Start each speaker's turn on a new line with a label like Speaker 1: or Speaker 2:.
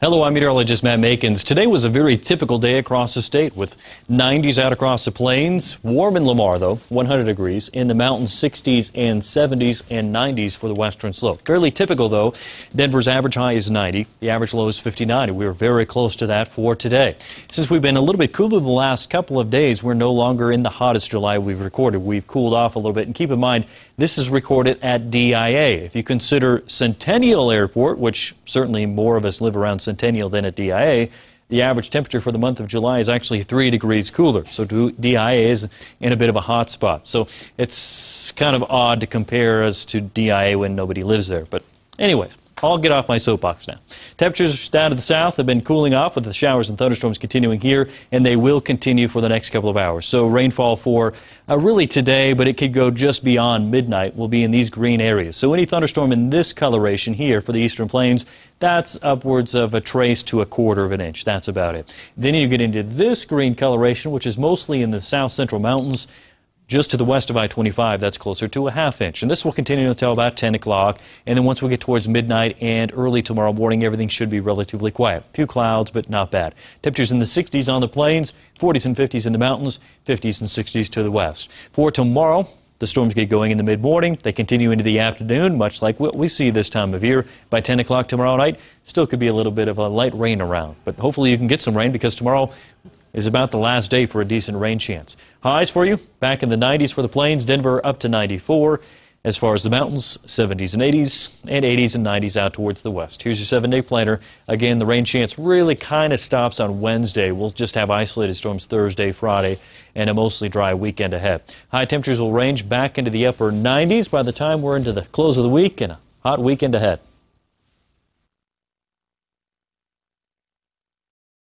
Speaker 1: Hello, I'm meteorologist Matt Makens. Today was a very typical day across the state with 90s out across the plains. Warm in Lamar, though, 100 degrees. In the mountains, 60s and 70s and 90s for the western slope. Fairly typical, though. Denver's average high is 90. The average low is 59. We were very close to that for today. Since we've been a little bit cooler the last couple of days, we're no longer in the hottest July we've recorded. We've cooled off a little bit. And keep in mind, this is recorded at DIA. If you consider Centennial Airport, which certainly more of us live around Centennial than at DIA, the average temperature for the month of July is actually 3 degrees cooler. So DIA is in a bit of a hot spot. So it's kind of odd to compare us to DIA when nobody lives there. But anyways, I'll get off my soapbox now. Temperatures down to the south have been cooling off with the showers and thunderstorms continuing here, and they will continue for the next couple of hours. So rainfall for really today, but it could go just beyond midnight, will be in these green areas. So any thunderstorm in this coloration here for the eastern plains, that's upwards of a trace to a quarter of an inch. That's about it. Then you get into this green coloration, which is mostly in the south central mountains. Just to the west of I-25, that's closer to a half inch. And this will continue until about 10 o'clock. And then once we get towards midnight and early tomorrow morning, everything should be relatively quiet. A few clouds, but not bad. Temperatures in the 60s on the plains, 40s and 50s in the mountains, 50s and 60s to the west. For tomorrow, the storms get going in the mid-morning. They continue into the afternoon, much like what we see this time of year. By 10 o'clock tomorrow night, still could be a little bit of a light rain around. But hopefully you can get some rain because tomorrow is about the last day for a decent rain chance. Highs for you, back in the 90s for the plains, Denver up to 94. As far as the mountains, 70s and 80s, and 80s and 90s out towards the west. Here's your 7-day planner. Again, the rain chance really kind of stops on Wednesday. We'll just have isolated storms Thursday, Friday, and a mostly dry weekend ahead. High temperatures will range back into the upper 90s by the time we're into the close of the week and a hot weekend ahead.